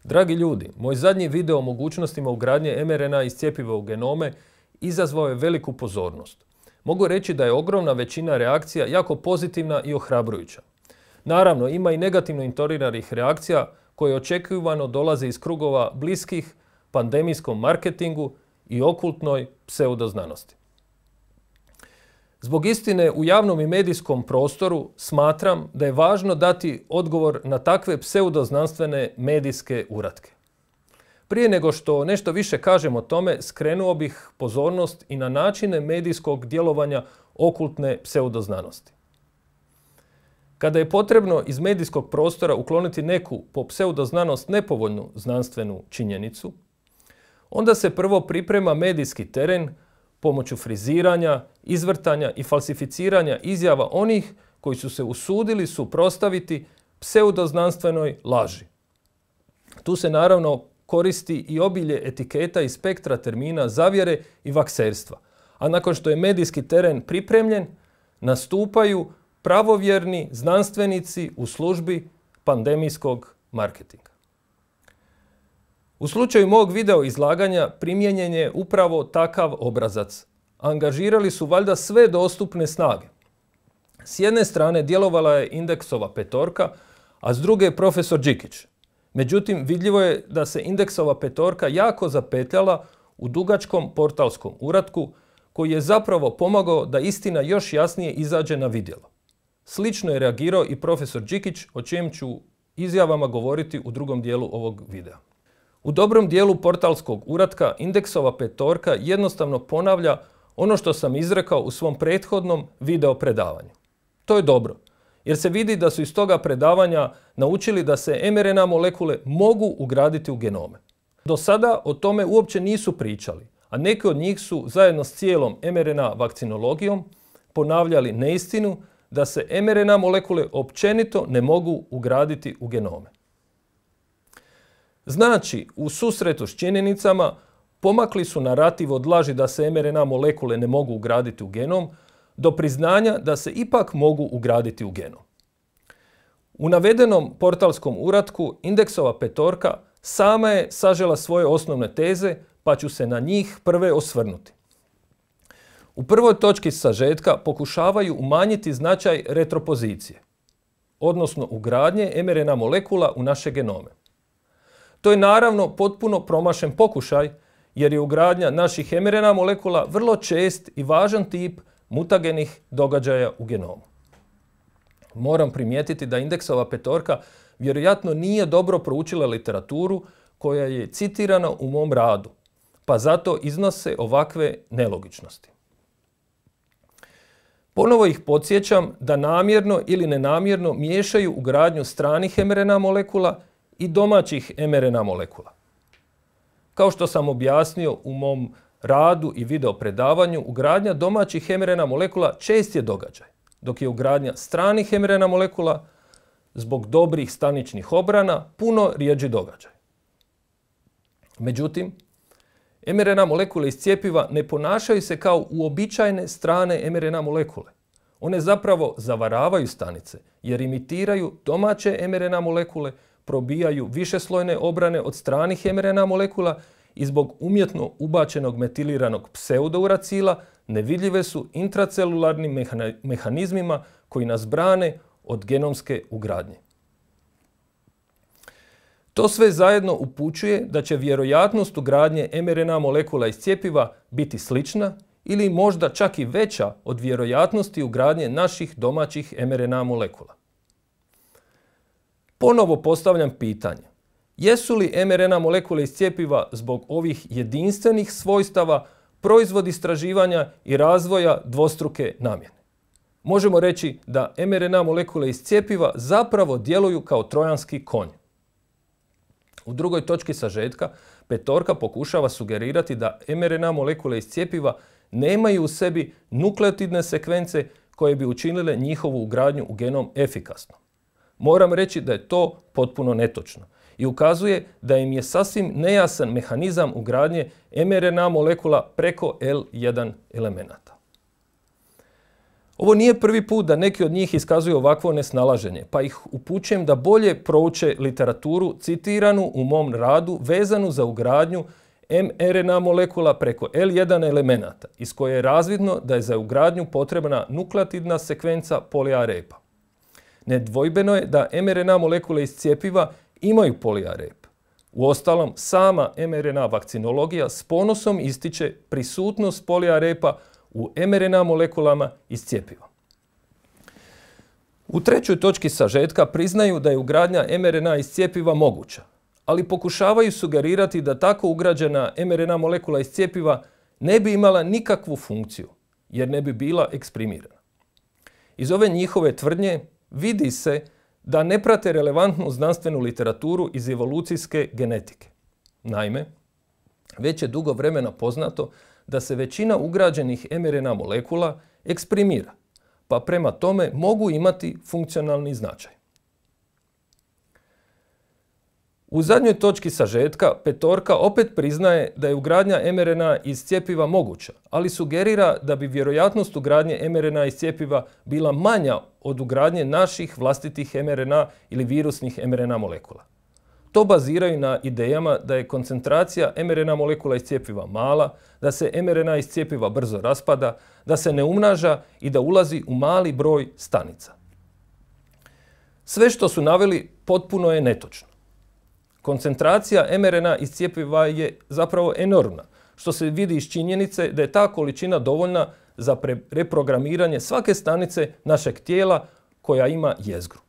Dragi ljudi, moj zadnji video o mogućnostima ugradnje mRNA iz cjepiva u genome izazvao je veliku pozornost. Mogu reći da je ogromna većina reakcija jako pozitivna i ohrabrujuća. Naravno, ima i negativno intoniranih reakcija koje očekivano dolaze iz krugova bliskih pandemijskom marketingu i okultnoj pseudoznanosti. Zbog istine u javnom i medijskom prostoru smatram da je važno dati odgovor na takve pseudoznanstvene medijske uratke. Prije nego što nešto više kažem o tome, skrenuo bih pozornost i na načine medijskog djelovanja okultne pseudoznanosti. Kada je potrebno iz medijskog prostora ukloniti neku po pseudoznanost nepovoljnu znanstvenu činjenicu, onda se prvo priprema medijski teren pomoću friziranja, izvrtanja i falsificiranja izjava onih koji su se usudili suprotstaviti pseudoznanstvenoj laži. Tu se naravno koristi i obilje etiketa i spektra termina zavjere i vakserstva, a nakon što je medijski teren pripremljen, nastupaju pravovjerni znanstvenici u službi pandemijskog marketinga. U slučaju mog video izlaganja primijenjen je upravo takav obrazac. Angažirali su valjda sve dostupne snage. S jedne strane djelovala je Indeksova petorka, a s druge profesor Đikić. Međutim, vidljivo je da se Indeksova petorka jako zapetljala u dugačkom portalskom uratku koji je zapravo pomogao da istina još jasnije izađe na vidjelo. Slično je reagirao i profesor Đikić, o čijem ću izjavama govoriti u drugom dijelu ovog videa. U dobrom dijelu portalskog uratka Indeksova petorka jednostavno ponavlja ono što sam izrekao u svom prethodnom video predavanju. To je dobro, jer se vidi da su iz toga predavanja naučili da se mRNA molekule mogu ugraditi u genome. Do sada o tome uopće nisu pričali, a neki od njih su zajedno s cijelom mRNA vakcinologijom ponavljali neistinu da se mRNA molekule općenito ne mogu ugraditi u genome. Znači, u susretu s činjenicama pomakli su narativ od laži da se mRNA molekule ne mogu ugraditi u genom do priznanja da se ipak mogu ugraditi u genom. U navedenom portalskom uratku Indeksova petorka sama je sažela svoje osnovne teze, pa ću se na njih prve osvrnuti. U prvoj točki sažetka pokušavaju umanjiti značaj retropozicije, odnosno ugradnje mRNA molekula u naše genome. To je naravno potpuno promašen pokušaj, jer je ugradnja naših mRNA molekula vrlo čest i važan tip mutagenih događaja u genomu. Moram primijetiti da Indeksova petorka vjerojatno nije dobro proučila literaturu koja je citirana u mom radu, pa zato iznose ovakve nelogičnosti. Ponovo ih podsjećam da namjerno ili nenamjerno miješaju ugradnju stranih mRNA molekula i domaćih mRNA molekula. Kao što sam objasnio u mom radu i video predavanju, ugradnja domaćih mRNA molekula čest je događaj, dok je ugradnja stranih mRNA molekula zbog dobrih staničnih obrana puno rjeđi događaj. Međutim, mRNA molekule iz cjepiva ne ponašaju se kao uobičajene strane mRNA molekule. One zapravo zavaravaju stanice jer imitiraju domaće mRNA molekule, probijaju višeslojne obrane od stranih mRNA molekula i zbog umjetno ubačenog metiliranog pseudouracila nevidljive su intracelularnim mehanizmima koji nas brane od genomske ugradnje. To sve zajedno upućuje da će vjerojatnost ugradnje mRNA molekula iz cjepiva biti slična ili možda čak i veća od vjerojatnosti ugradnje naših domaćih mRNA molekula. Ponovo postavljam pitanje, jesu li mRNA molekule iz cjepiva zbog ovih jedinstvenih svojstava proizvod istraživanja i razvoja dvostruke namjene? Možemo reći da mRNA molekule iz cjepiva zapravo djeluju kao trojanski konj. U drugoj točki sažetka petorka pokušava sugerirati da mRNA molekule iz cjepiva nemaju u sebi nukleotidne sekvence koje bi učinile njihovu ugradnju u genom efikasnom. Moram reći da je to potpuno netočno i ukazuje da im je sasvim nejasan mehanizam ugradnje mRNA molekula preko L1 elemenata. Ovo nije prvi put da neki od njih iskazuju ovakvo nesnalaženje, pa ih upućujem da bolje prouče literaturu citiranu u mom radu vezanu za ugradnju mRNA molekula preko L1 elemenata, iz koje je razvidno da je za ugradnju potrebna nukleotidna sekvenca poliarepa. Nedvojbeno je da mRNA molekule iz cjepiva imaju poliarep. Uostalom, sama mRNA vakcinologija s ponosom ističe prisutnost poliarepa u mRNA molekulama iz cjepiva. U trećoj točki sažetka priznaju da je ugradnja mRNA iz cjepiva moguća, ali pokušavaju sugerirati da tako ugrađena mRNA molekula iz cjepiva ne bi imala nikakvu funkciju, jer ne bi bila eksprimirana. Iz ove njihove tvrdnje vidi se da ne prate relevantnu znanstvenu literaturu iz evolucijske genetike. Naime, već je dugo vremena poznato da se većina ugrađenih mRNA molekula eksprimira, pa prema tome mogu imati funkcionalni značaj. U zadnjoj točki sažetka petorka opet priznaje da je ugradnja mRNA iz cjepiva moguća, ali sugerira da bi vjerojatnost ugradnje mRNA iz cjepiva bila manja od ugradnje naših vlastitih mRNA ili virusnih mRNA molekula. To baziraju na idejama da je koncentracija mRNA molekula iz cjepiva mala, da se mRNA iz cjepiva brzo raspada, da se ne umnaža i da ulazi u mali broj stanica. Sve što su naveli potpuno je netočno. Koncentracija mRNA iz cjepiva je zapravo enormna, što se vidi iz činjenice da je ta količina dovoljna za reprogramiranje svake stanice našeg tijela koja ima jezgru.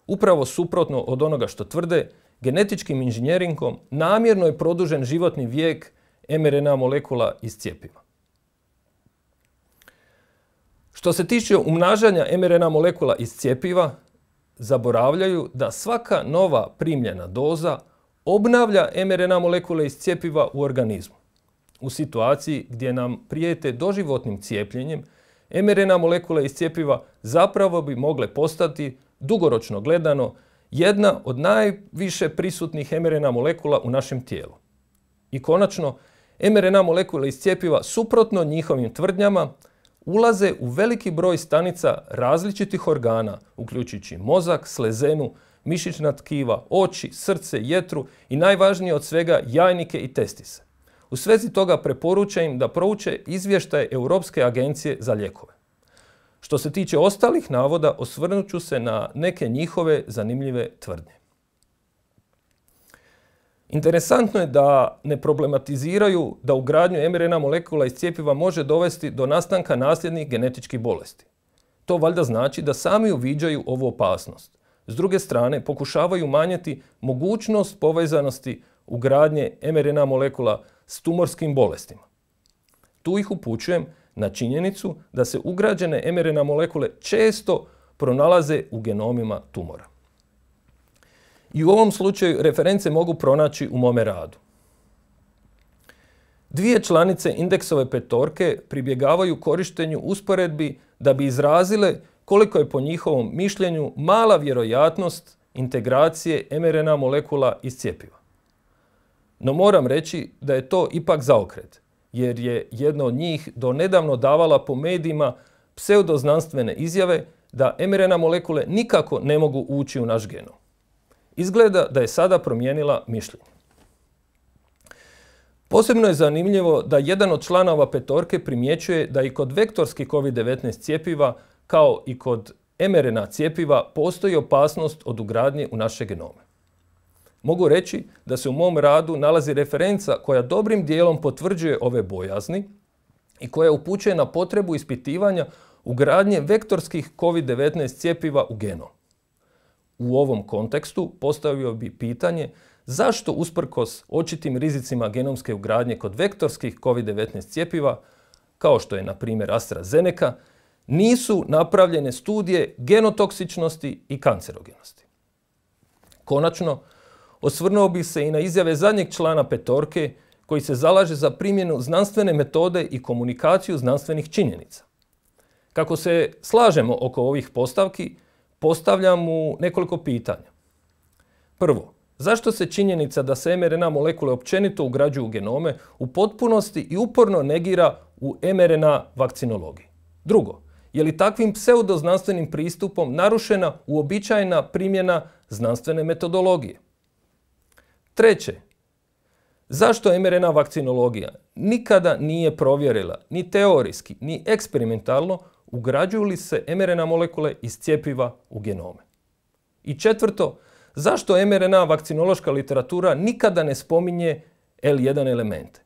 Upravo suprotno od onoga što tvrde, genetičkim inženjeringom namjerno je produžen životni vijek mRNA molekula iz cjepiva. Što se tiče umnažanja mRNA molekula iz cjepiva, zaboravljaju da svaka nova primljena doza obnavlja mRNA molekule iz cjepiva u organizmu. U situaciji gdje nam prijete doživotnim cijepljenjem, mRNA molekule iz cjepiva zapravo bi mogle postati, dugoročno gledano, jedna od najviše prisutnih mRNA molekula u našem tijelu. I konačno, mRNA molekule iz cjepiva, suprotno njihovim tvrdnjama, ulaze u veliki broj stanica različitih organa, uključujući mozak, slezenu, mišićna tkiva, oči, srce, jetru i najvažnije od svega jajnike i testise. U svezi toga preporučujem im da prouče izvještaje Europske agencije za lijekove. Što se tiče ostalih navoda, osvrnut ću se na neke njihove zanimljive tvrdnje. Interesantno je da ne problematiziraju da ugradnju mRNA molekula iz cjepiva može dovesti do nastanka nasljednih genetičkih bolesti. To valjda znači da sami uviđaju ovu opasnost. S druge strane, pokušavaju umanjiti mogućnost povezanosti ugradnje mRNA molekula s tumorskim bolestima. Tu ih upućujem na činjenicu da se ugrađene mRNA molekule često pronalaze u genomima tumora. I u ovom slučaju reference mogu pronaći u mome radu. Dvije članice indeksove petorke pribjegavaju korištenju usporedbi da bi izrazile koliko je po njihovom mišljenju mala vjerojatnost integracije mRNA molekula iz cjepiva. No moram reći da je to ipak zaokret, jer je jedna od njih do nedavno davala po medijima pseudoznanstvene izjave da mRNA molekule nikako ne mogu ući u naš genom. Izgleda da je sada promijenila mišljenje. Posebno je zanimljivo da jedan od članova petorke primjećuje da i kod vektorskih COVID-19 cjepiva, kao i kod mRNA cjepiva, postoji opasnost od ugradnje u naše genome. Mogu reći da se u mom radu nalazi referenca koja dobrim dijelom potvrđuje ove bojazni i koja upućuje na potrebu ispitivanja ugradnje vektorskih COVID-19 cjepiva u genom. U ovom kontekstu postavio bi pitanje zašto usprkos očitim rizicima genomske ugradnje kod vektorskih COVID-19 cjepiva, kao što je na primjer AstraZeneca, nisu napravljene studije genotoksičnosti i kancerogenosti. Konačno, osvrnuo bih se i na izjave zadnjeg člana petorke koji se zalaže za primjenu znanstvene metode i komunikaciju znanstvenih činjenica. Kako se slažemo oko ovih postavki, postavljam mu nekoliko pitanja. Prvo, zašto se činjenica da se mRNA molekule općenito ugrađuju u genome u potpunosti i uporno negira u mRNA vakcinologiji? Drugo, Je li takvim pseudoznanstvenim pristupom narušena uobičajena primjena znanstvene metodologije? Treće, zašto mRNA vakcinologija nikada nije provjerila ni teorijski, ni eksperimentalno ugrađuju li se mRNA molekule iz cjepiva u genome? I četvrto, zašto mRNA vakcinološka literatura nikada ne spominje L1 elemente?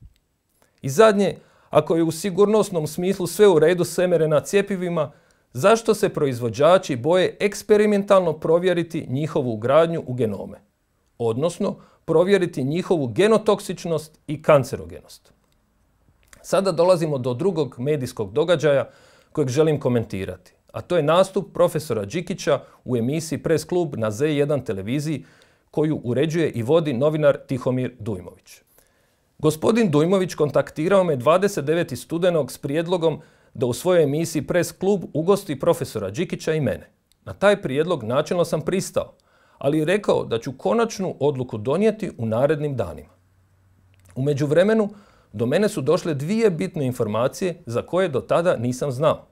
I zadnje, ako je u sigurnosnom smislu sve u redu s mRNA cjepivima, zašto se proizvođači boje eksperimentalno provjeriti njihovu ugradnju u genome? Odnosno, provjeriti njihovu genotoksičnost i kancerogenost. Sada dolazimo do drugog medijskog događaja kojeg želim komentirati, a to je nastup profesora Đikića u emisiji Press klub na Z1 televiziji koju uređuje i vodi novinar Tihomir Dujmović. Gospodin Dujmović kontaktirao me 29. studenog s prijedlogom da u svojoj emisiji Press klub ugosti profesora Đikića i mene. Na taj prijedlog načelno sam pristao, ali je rekao da ću konačnu odluku donijeti u narednim danima. U međuvremenu do mene su došle dvije bitne informacije za koje do tada nisam znao.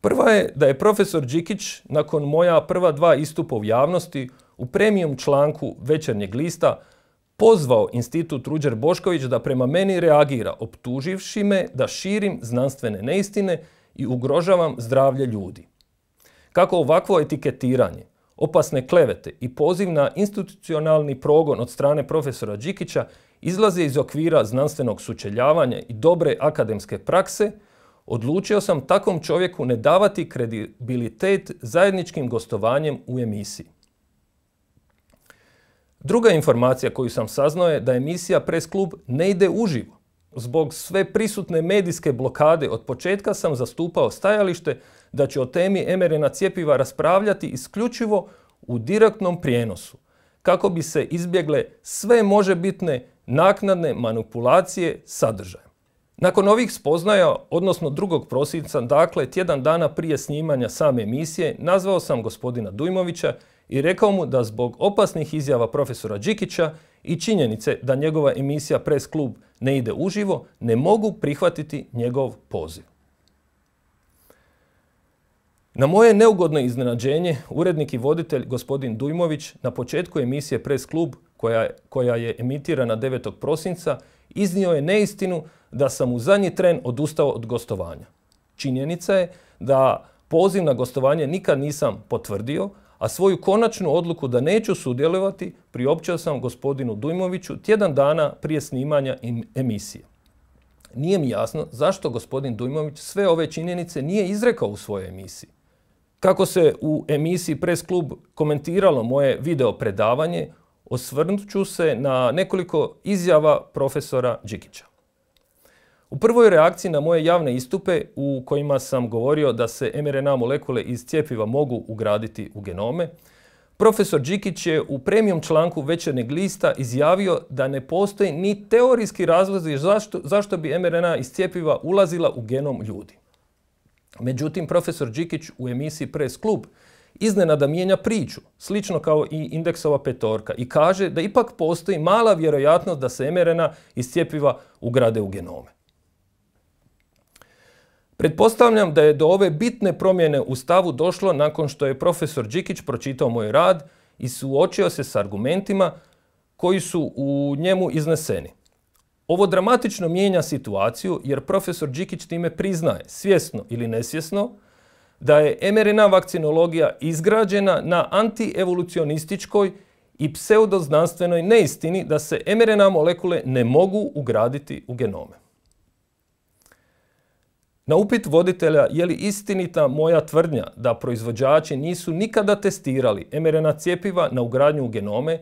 Prva je da je profesor Đikić nakon moja prva dva istupa u javnosti u premium članku Večernjeg lista pozvao Institut Ruđer Bošković da prema meni reagira optuživši me da širim znanstvene neistine i ugrožavam zdravlje ljudi. Kako ovakvo etiketiranje, opasne klevete i poziv na institucionalni progon od strane profesora Đikića izlaze iz okvira znanstvenog sučeljavanja i dobre akademske prakse, odlučio sam takvom čovjeku ne davati kredibilitet zajedničkim gostovanjem u emisiji. Druga informacija koju sam saznao je da emisija Press klub ne ide uživo. Zbog sve prisutne medijske blokade od početka sam zastupao stajalište da će o temi mRNA cjepiva raspravljati isključivo u direktnom prijenosu, kako bi se izbjegle sve možebitne naknadne manipulacije sadržajem. Nakon ovih spoznaja, odnosno 2. prosinca, dakle tjedan dana prije snimanja same emisije, nazvao sam gospodina Dujmovića i rekao mu da zbog opasnih izjava profesora Đikića i činjenice da njegova emisija Press klub ne ide uživo, ne mogu prihvatiti njegov poziv. Na moje neugodno iznenađenje, urednik i voditelj gospodin Dujmović na početku emisije Press klub, koja je emitirana 9. prosinca, iznio je neistinu da sam u zadnji tren odustao od gostovanja. Činjenica je da poziv na gostovanje nikad nisam potvrdio, a svoju konačnu odluku da neću sudjelovati priopćio sam gospodinu Dujmoviću tjedan dana prije snimanja emisije. Nije mi jasno zašto gospodin Dujmović sve ove činjenice nije izrekao u svojoj emisiji. Kako se u emisiji Press klub komentiralo moje video predavanje, osvrnut ću se na nekoliko izjava profesora Đikića. U prvoj reakciji na moje javne istupe u kojima sam govorio da se mRNA molekule iz cjepiva mogu ugraditi u genome, profesor Đikić je u premium članku Večernjeg lista izjavio da ne postoji ni teorijski razlozi zašto bi mRNA iz cjepiva ulazila u genom ljudi. Međutim, profesor Đikić u emisiji Press klub iznenada mijenja priču, slično kao i Indeksova petorka, i kaže da ipak postoji mala vjerojatnost da se mRNA iz cjepiva ugrade u genome. Pretpostavljam da je do ove bitne promjene u stavu došlo nakon što je profesor Đikić pročitao moj rad i suočio se s argumentima koji su u njemu izneseni. Ovo dramatično mijenja situaciju jer profesor Đikić time priznaje, svjesno ili nesvjesno, da je mRNA vakcinologija izgrađena na antievolucionističkoj i pseudoznanstvenoj neistini da se mRNA molekule ne mogu ugraditi u genome. Na upit voditelja je li istinita moja tvrdnja da proizvođači nisu nikada testirali mRNA cjepiva na ugradnju u genome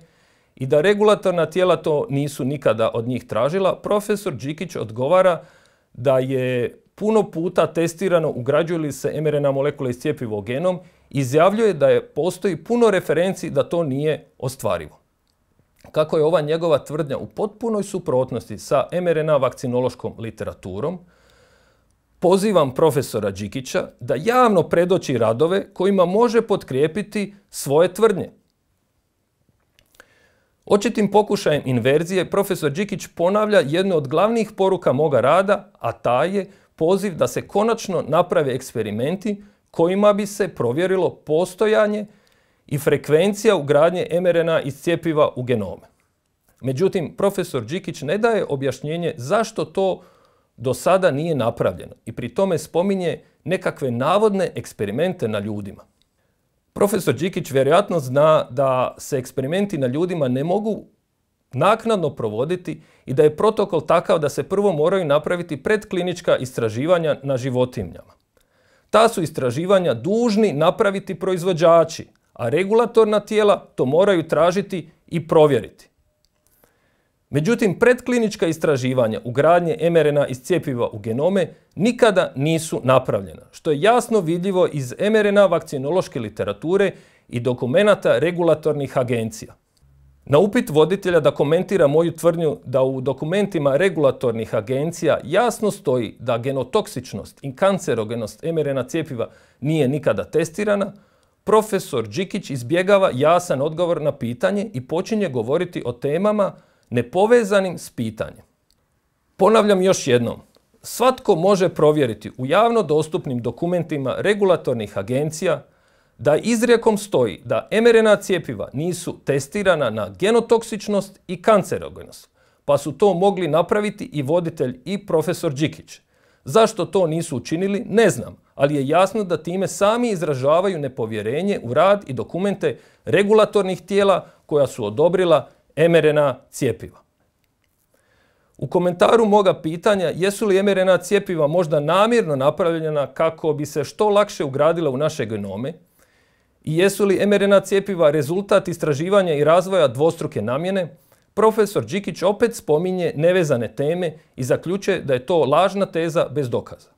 i da regulatorna tijela to nisu nikada od njih tražila, profesor Đikić odgovara da je puno puta testirano ugrađuju li se mRNA molekule iz cjepiva u genom i izjavljuje da postoji puno referenci da to nije ostvarivo. Kako je ova njegova tvrdnja u potpunoj suprotnosti sa mRNA vakcinološkom literaturom, pozivam profesora Đikića da javno predoči radove kojima može potkrijepiti svoje tvrdnje. Očitim pokušajem inverzije profesor Đikić ponavlja jednu od glavnih poruka moga rada, a ta je poziv da se konačno naprave eksperimenti kojima bi se provjerilo postojanje i frekvencija ugradnje mRNA iz cjepiva u genome. Međutim, profesor Đikić ne daje objašnjenje zašto to do sada nije napravljeno i pri tome spominje nekakve navodne eksperimente na ljudima. Profesor Đikić vjerojatno zna da se eksperimenti na ljudima ne mogu naknadno provoditi i da je protokol takav da se prvo moraju napraviti predklinička istraživanja na životinjama. Ta su istraživanja dužni napraviti proizvođači, a regulatorna tijela to moraju tražiti i provjeriti. Međutim, predklinička istraživanja ugradnje mRNA iz cjepiva u genome nikada nisu napravljena, što je jasno vidljivo iz mRNA vakcinološke literature i dokumenata regulatornih agencija. Na upit voditelja da komentira moju tvrdnju da u dokumentima regulatornih agencija jasno stoji da genotoksičnost i kancerogenost mRNA cjepiva nije nikada testirana, profesor Đikić izbjegava jasan odgovor na pitanje i počinje govoriti o temama nepovezanim s pitanjem. Ponavljam još jednom, svatko može provjeriti u javno dostupnim dokumentima regulatornih agencija da izrijekom stoji da mRNA cjepiva nisu testirana na genotoksičnost i kancerogenost, pa su to mogli napraviti i voditelj i profesor Đikić. Zašto to nisu učinili, ne znam, ali je jasno da time sami izražavaju nepovjerenje u rad i dokumente regulatornih tijela koja su odobrila mRNA cjepiva. U komentaru moga pitanja jesu li mRNA cjepiva možda namjerno napravljena kako bi se što lakše ugradila u naše genome i jesu li mRNA cjepiva rezultat istraživanja i razvoja dvostruke namjene, profesor Đikić opet spominje nevezane teme i zaključuje da je to lažna teza bez dokaza.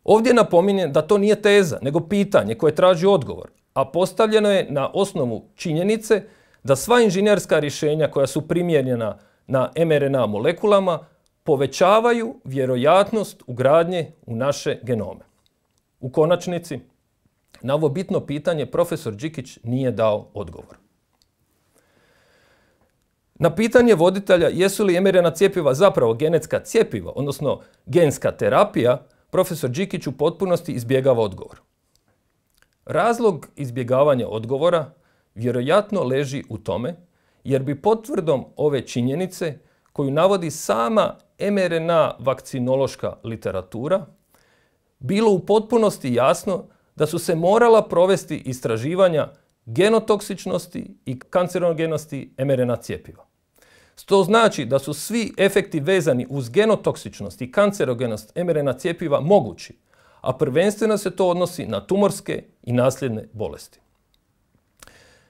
Ovdje napominjem da to nije teza, nego pitanje koje traži odgovor, a postavljeno je na osnovu činjenice da sva inženjerska rješenja koja su primijenjena na mRNA molekulama povećavaju vjerojatnost ugradnje u naše genome. U konačnici, na ovo bitno pitanje profesor Đikić nije dao odgovor. Na pitanje voditelja jesu li mRNA cjepiva zapravo genetska cjepiva, odnosno genska terapija, profesor Đikić u potpunosti izbjegava odgovor. Razlog izbjegavanja odgovora vjerojatno leži u tome jer bi potvrdom ove činjenice koju navodi sama mRNA vakcinološka literatura bilo u potpunosti jasno da su se morala provesti istraživanja genotoksičnosti i kancerogenosti mRNA cjepiva. To znači da su svi efekti vezani uz genotoksičnost i kancerogenost mRNA cjepiva mogući, a prvenstveno se to odnosi na tumorske i nasljedne bolesti.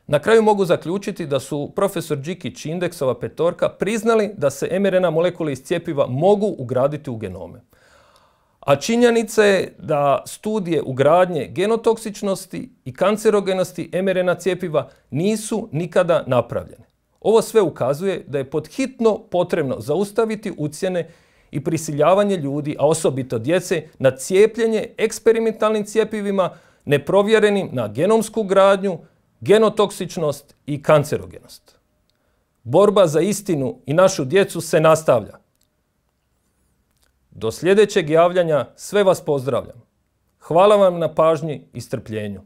Na kraju mogu zaključiti da su profesor Đikić i Indeksova petorka priznali da se mRNA molekule iz cjepiva mogu ugraditi u genome. A činjenica je da studije ugradnje genotoksičnosti i kancerogenosti mRNA cjepiva nisu nikada napravljene. Ovo sve ukazuje da je podhitno potrebno zaustaviti ucjene i prisiljavanje ljudi, a osobito djece, na cijepljenje eksperimentalnim cjepivima neprovjerenim na genomsku gradnju, genotoksičnost i kancerogenost. Borba za istinu i našu djecu se nastavlja. Do sljedećeg javljanja sve vas pozdravljam. Hvala vam na pažnji i strpljenju.